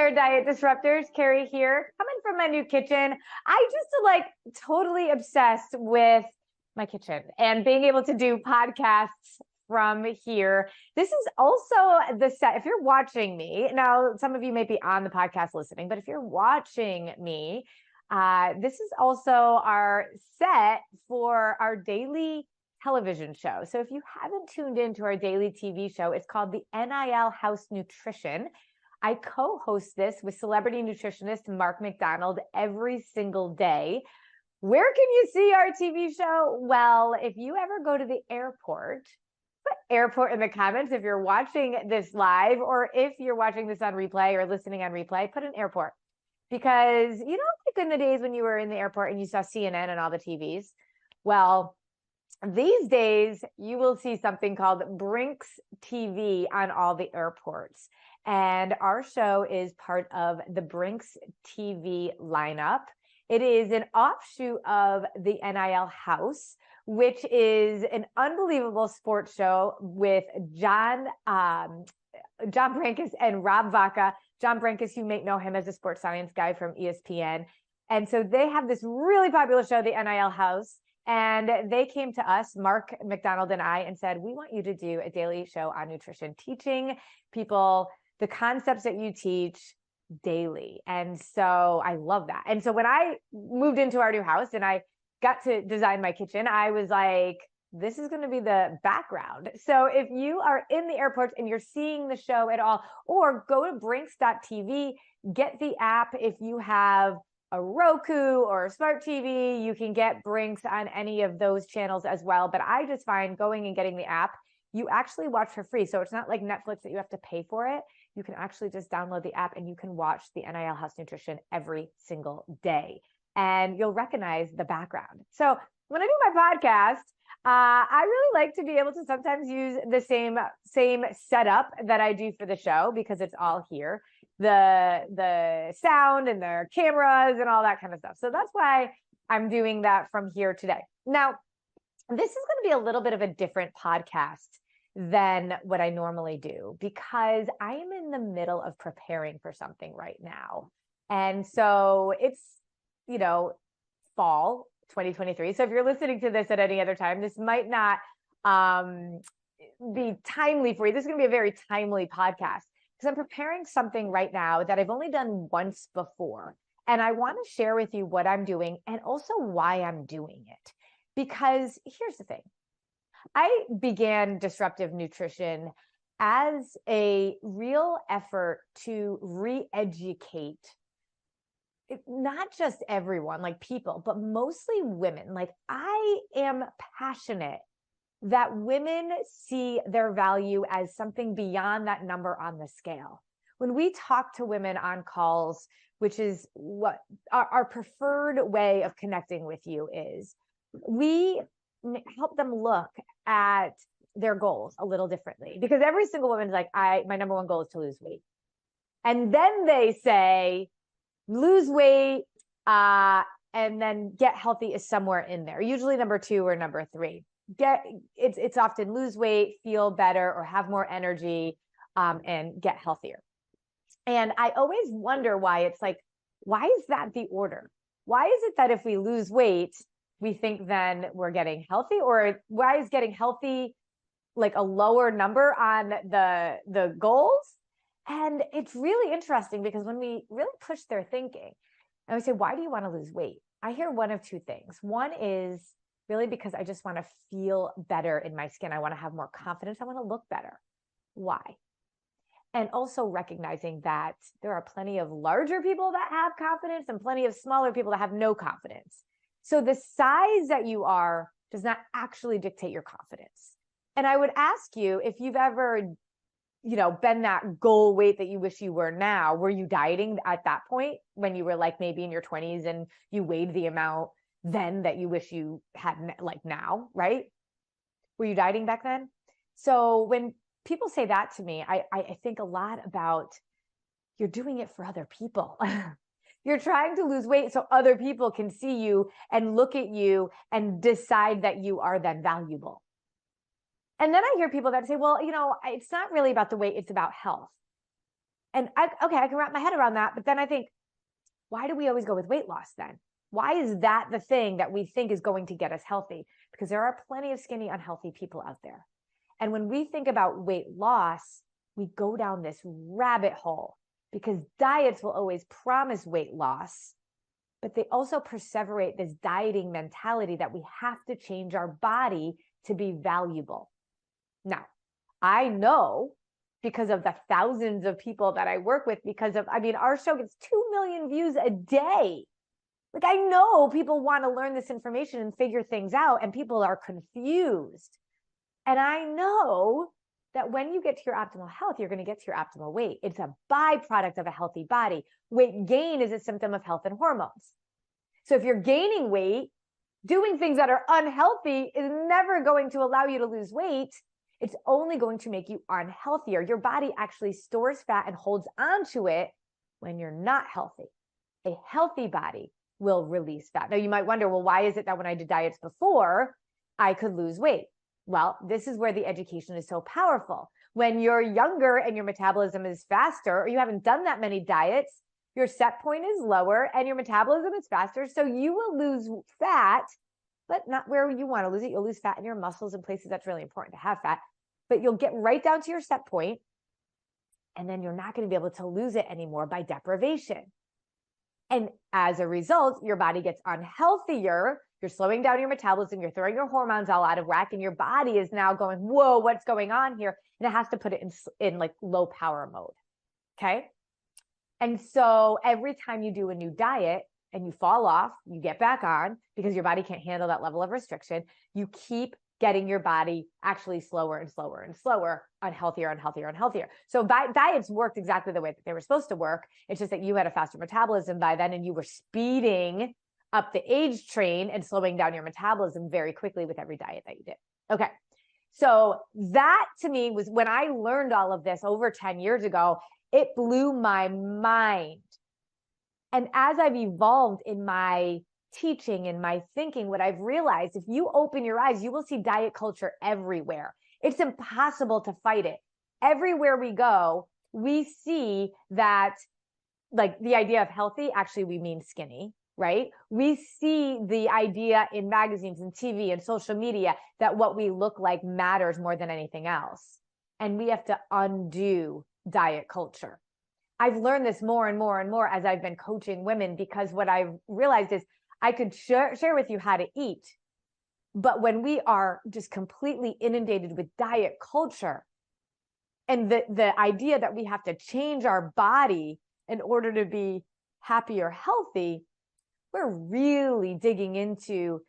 there, Diet Disruptors. Carrie here, coming from my new kitchen. I just like totally obsessed with my kitchen and being able to do podcasts from here. This is also the set. If you're watching me now, some of you may be on the podcast listening, but if you're watching me, this is also our set for our daily television show. So if you haven't tuned into our daily TV show, it's called the NIL House Nutrition. I co-host this with celebrity nutritionist Mark McDonald every single day. Where can you see our TV show? Well, if you ever go to the airport, put airport in the comments if you're watching this live, or if you're watching this on replay or listening on replay, put an airport. Because you know, like in the days when you were in the airport and you saw CNN and all the TVs, well, these days you will see something called Brinks TV on all the airports. And our show is part of the Brinks TV lineup. It is an offshoot of the NIL House, which is an unbelievable sports show with John Brankus and Rob Vaca. John Brankus, you may know him as a sports science guy from ESPN. And so they have this really popular show, the NIL House. And they came to us, Mark McDonald and I, and said, we want you to do a daily show on nutrition, teaching people the concepts that you teach daily. And so I love that. And so when I moved into our new house and I got to design my kitchen, I was like, this is going to be the background. So if you are in the airport and you're seeing the show at all, or go to brinks.tv, get the app. If you have a Roku or a smart TV, you can get Brinks on any of those channels as well. But I just find going and getting the app, you actually watch for free. So it's not like Netflix that you have to pay for it. You can actually just download the app and you can watch the NIL House Nutrition every single day. And you'll recognize the background. So when I do my podcast, I really like to be able to sometimes use the same setup that I do for the show, because it's all here. The sound and the cameras and all that kind of stuff. So that's why I'm doing that from here today. Now, this is going to be a little bit of a different podcast than what I normally do, because I am in the middle of preparing for something right now. And so it's, fall 2023. So if you're listening to this at any other time, this might not be timely for you. This is going to be a very timely podcast, because I'm preparing something right now that I've only done once before. And I want to share with you what I'm doing and also why I'm doing it. Because here's the thing. I began disruptive nutrition as a real effort to re-educate not just everyone, like people, but mostly women. Like, I am passionate that women see their value as something beyond that number on the scale. When we talk to women on calls, which is what our preferred way of connecting with you is, we help them look at their goals a little differently, because every single woman is like, my number one goal is to lose weight. And then they say, lose weight, and then get healthy is somewhere in there, usually number 2 or number 3. It's often lose weight, feel better, or have more energy, and get healthier. And I always wonder why it's like, why is that the order? Why is it that if we lose weight, we think then we're getting healthy? Or why is getting healthy like a lower number on the goals? And it's really interesting, because when we really push their thinking and we say, why do you want to lose weight? I hear one of two things. One is really because I just want to feel better in my skin. I want to have more confidence. I want to look better. Why? And also recognizing that there are plenty of larger people that have confidence and plenty of smaller people that have no confidence. So the size that you are does not actually dictate your confidence. And I would ask you, if you've ever been that goal weight that you wish you were now, were you dieting at that point when you were like maybe in your 20s and you weighed the amount then that you wish you had like now, right? Were you dieting back then? So when people say that to me, I think a lot about, you're doing it for other people. You're trying to lose weight so other people can see you and look at you and decide that you are then valuable. And then I hear people that say, well, it's not really about the weight, it's about health. And I can wrap my head around that. But then I think, why do we always go with weight loss then? Why is that the thing that we think is going to get us healthy? Because there are plenty of skinny, unhealthy people out there. And when we think about weight loss, we go down this rabbit hole because diets will always promise weight loss, but they also perseverate this dieting mentality that we have to change our body to be valuable. Now, I know because of the thousands of people that I work with, our show gets 2 million views a day. Like, I know people want to learn this information and figure things out, and people are confused. And I know that when you get to your optimal health, you're going to get to your optimal weight. It's a byproduct of a healthy body. Weight gain is a symptom of health and hormones. So if you're gaining weight, doing things that are unhealthy is never going to allow you to lose weight. It's only going to make you unhealthier. Your body actually stores fat and holds onto it when you're not healthy. A healthy body will release fat. Now you might wonder, well, why is it that when I did diets before, I could lose weight? Well, this is where the education is so powerful. When you're younger and your metabolism is faster, or you haven't done that many diets, your set point is lower and your metabolism is faster. So you will lose fat, but not where you want to lose it. You'll lose fat in your muscles and places that's really important to have fat, but you'll get right down to your set point, and then you're not going to be able to lose it anymore by deprivation. And as a result, your body gets unhealthier. You're slowing down your metabolism. You're throwing your hormones all out of whack, and your body is now going, whoa, what's going on here? And it has to put it in like low power mode. Okay. And so every time you do a new diet and you fall off, you get back on because your body can't handle that level of restriction. You keep getting your body actually slower and slower and slower, unhealthier. So diets worked exactly the way that they were supposed to work. It's just that you had a faster metabolism by then, and you were speeding up the age train and slowing down your metabolism very quickly with every diet that you did. Okay. So that to me was when I learned all of this over 10 years ago, it blew my mind. And as I've evolved in my teaching and my thinking, what I've realized, if you open your eyes, you will see diet culture everywhere. It's impossible to fight it. Everywhere we go, we see that, like, the idea of healthy, actually we mean skinny, right? We see the idea in magazines and TV and social media that what we look like matters more than anything else. And we have to undo diet culture. I've learned this more and more and more as I've been coaching women, because what I've realized is I could share with you how to eat, but when we are just completely inundated with diet culture and the idea that we have to change our body in order to be happy or healthy, we're really digging into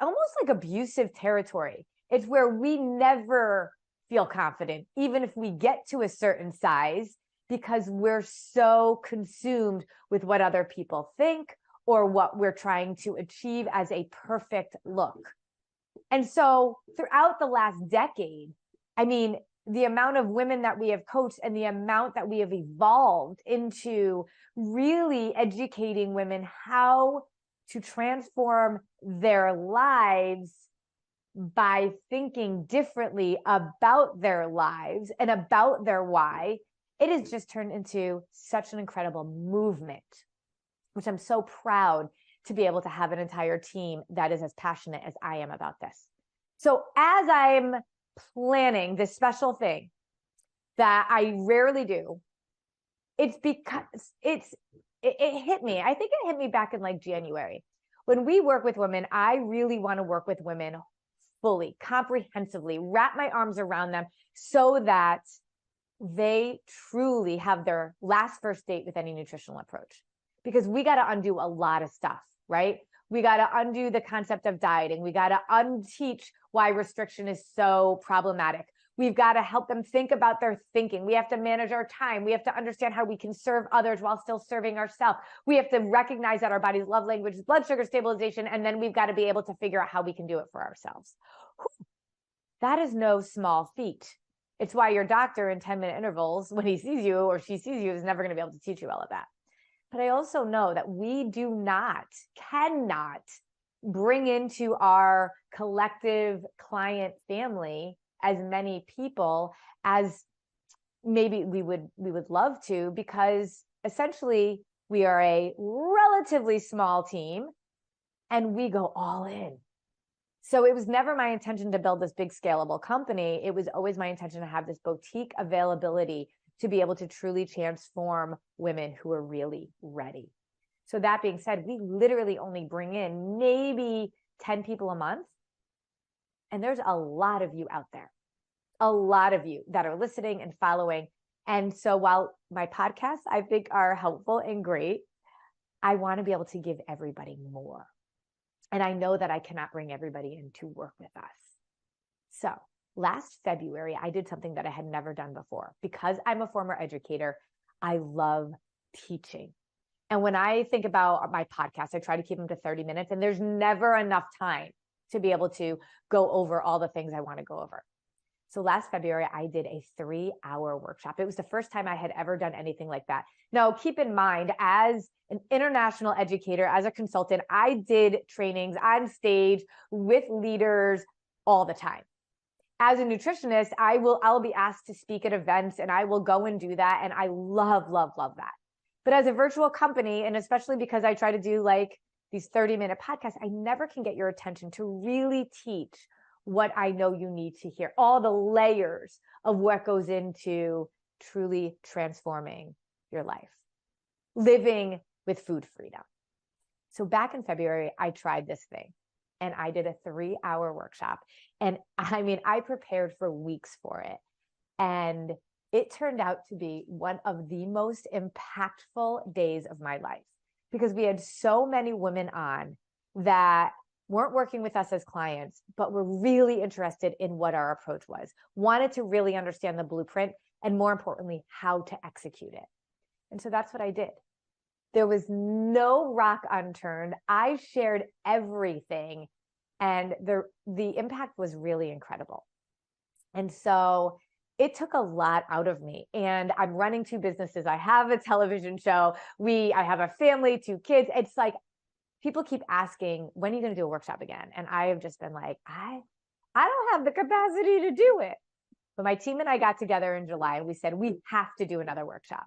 almost like abusive territory. It's where we never feel confident, even if we get to a certain size, because we're so consumed with what other people think or what we're trying to achieve as a perfect look. And so throughout the last decade, I mean, the amount of women that we have coached and the amount that we have evolved into really educating women how to transform their lives by thinking differently about their lives and about their why, it has just turned into such an incredible movement, which I'm so proud to be able to have an entire team that is as passionate as I am about this. So as I'm planning this special thing that I rarely do, it's because it hit me. I think it hit me back in like January. When we work with women, I really want to work with women fully, comprehensively, wrap my arms around them so that they truly have their last first date with any nutritional approach. Because we got to undo a lot of stuff, right? We got to undo the concept of dieting. We got to unteach why restriction is so problematic. We've got to help them think about their thinking. We have to manage our time. We have to understand how we can serve others while still serving ourselves. We have to recognize that our body's love language is blood sugar stabilization. And then we've got to be able to figure out how we can do it for ourselves. That is no small feat. It's why your doctor in 10-minute intervals, when he sees you or she sees you, is never going to be able to teach you all of that. But I also know that we cannot bring into our collective client family as many people as maybe we would love to, because essentially we are a relatively small team and we go all in. So it was never my intention to build this big scalable company. It was always my intention to have this boutique availability to be able to truly transform women who are really ready. So that being said, we literally only bring in maybe 10 people a month. And there's a lot of you out there, a lot of you that are listening and following. And so while my podcasts, I think, are helpful and great, I want to be able to give everybody more. And I know that I cannot bring everybody in to work with us. So last February, I did something that I had never done before. Because I'm a former educator, I love teaching. And when I think about my podcast, I try to keep them to 30 minutes, and there's never enough time to be able to go over all the things I want to go over. So last February, I did a 3-hour workshop. It was the first time I had ever done anything like that. Now, keep in mind, as an international educator, as a consultant, I did trainings on stage with leaders all the time. As a nutritionist, I'll be asked to speak at events, and I will go and do that. And I love, love, love that. But as a virtual company, and especially because I try to do like these 30-minute podcasts, I never can get your attention to really teach what I know you need to hear, all the layers of what goes into truly transforming your life, living with food freedom. So back in February, I tried this thing, and I did a 3-hour workshop. And I mean, I prepared for weeks for it. And it turned out to be one of the most impactful days of my life, because we had so many women on that weren't working with us as clients, but were really interested in what our approach was, wanted to really understand the blueprint, and more importantly, how to execute it. And so that's what I did. There was no rock unturned. I shared everything, and the impact was really incredible. And so it took a lot out of me. And I'm running 2 businesses. I have a television show. I have a family, 2 kids. It's like, people keep asking, when are you going to do a workshop again? And I have just been like, I don't have the capacity to do it. But my team and I got together in July, and we said, we have to do another workshop.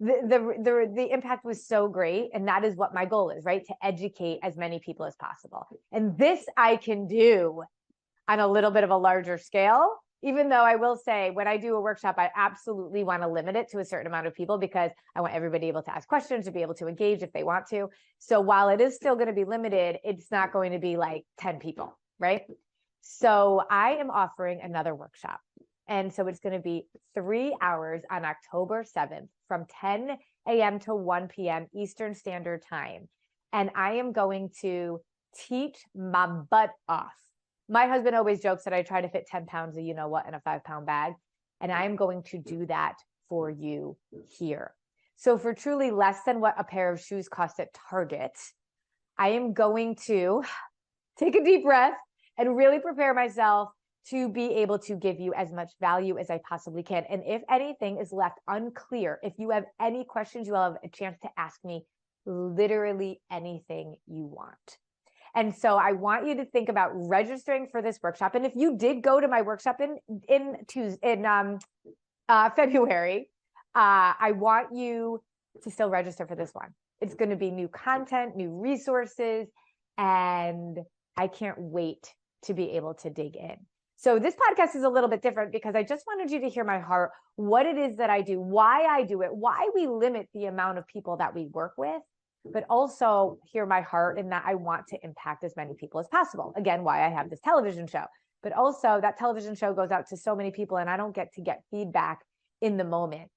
The impact was so great. And that is what my goal is, right? To educate as many people as possible. And this I can do on a little bit of a larger scale, even though I will say, when I do a workshop, I absolutely want to limit it to a certain amount of people, because I want everybody able to ask questions, to be able to engage if they want to. So while it is still going to be limited, it's not going to be like 10 people, right? So I am offering another workshop. And so it's going to be 3 hours on October 7th from 10 a.m. to 1 p.m. Eastern Standard Time. And I am going to teach my butt off. My husband always jokes that I try to fit 10 pounds of you-know-what in a 5-pound bag. And I am going to do that for you here. So for truly less than what a pair of shoes cost at Target, I am going to take a deep breath and really prepare myself to be able to give you as much value as I possibly can. And if anything is left unclear, if you have any questions, you will have a chance to ask me literally anything you want. And so I want you to think about registering for this workshop. And if you did go to my workshop in February, I want you to still register for this one. It's going to be new content, new resources, and I can't wait to be able to dig in. So this podcast is a little bit different because I just wanted you to hear my heart, what it is that I do, why I do it, why we limit the amount of people that we work with, but also hear my heart in that I want to impact as many people as possible. Again, why I have this television show, but also that television show goes out to so many people and I don't get to get feedback in the moment.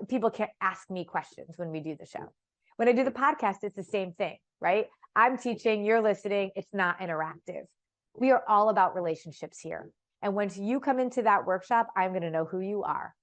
People can't ask me questions when we do the show. When I do the podcast, it's the same thing, right? I'm teaching, you're listening. It's not interactive. We are all about relationships here. And once you come into that workshop, I'm going to know who you are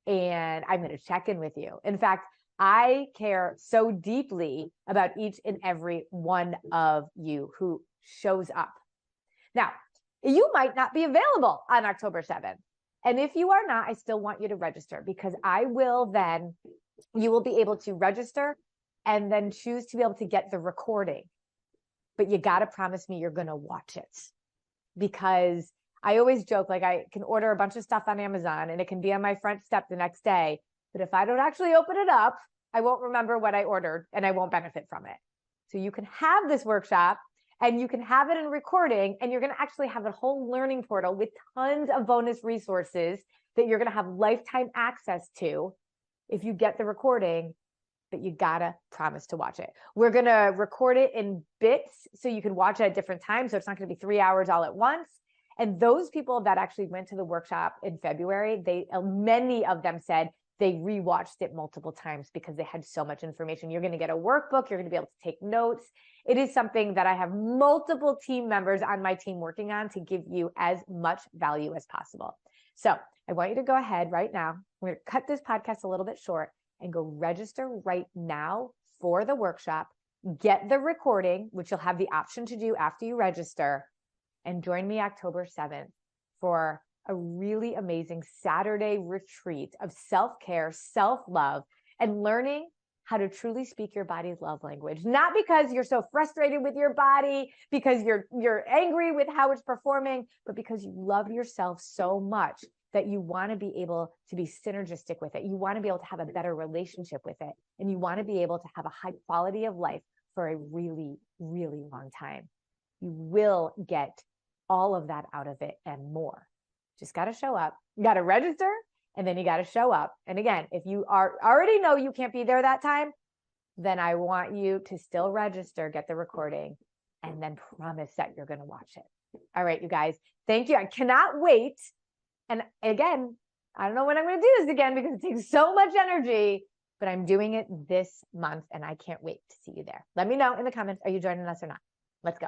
and I'm going to check in with you. In fact, I care so deeply about each and every one of you who shows up. Now, you might not be available on October 7th. And if you are not, I still want you to register because you will be able to register and then choose to be able to get the recording. But you got to promise me you're going to watch it because I always joke, like I can order a bunch of stuff on Amazon and it can be on my front step the next day. But if I don't actually open it up, I won't remember what I ordered and I won't benefit from it. So you can have this workshop and you can have it in recording, and you're going to actually have a whole learning portal with tons of bonus resources that you're going to have lifetime access to if you get the recording, but you gotta promise to watch it. We're going to record it in bits so you can watch it at different times. So it's not going to be 3 hours all at once. And those people that actually went to the workshop in February, many of them said they rewatched it multiple times because they had so much information. You're going to get a workbook. You're going to be able to take notes. It is something that I have multiple team members on my team working on to give you as much value as possible. So I want you to go ahead right now. We're going to cut this podcast a little bit short and go register right now for the workshop. Get the recording, which you'll have the option to do after you register, and join me October 7th for a really amazing Saturday retreat of self-care, self-love, and learning how to truly speak your body's love language. Not because you're so frustrated with your body, because you're angry with how it's performing, but because you love yourself so much that you want to be able to be synergistic with it. You want to be able to have a better relationship with it. And you want to be able to have a high quality of life for a really, really long time. You will get all of that out of it and more. Just got to show up. You got to register, and then you got to show up. And again, if you already know you can't be there that time, then I want you to still register, get the recording, and then promise that you're going to watch it. All right, you guys, thank you. I cannot wait. And again, I don't know when I'm going to do this again because it takes so much energy, but I'm doing it this month and I can't wait to see you there. Let me know in the comments, are you joining us or not? Let's go.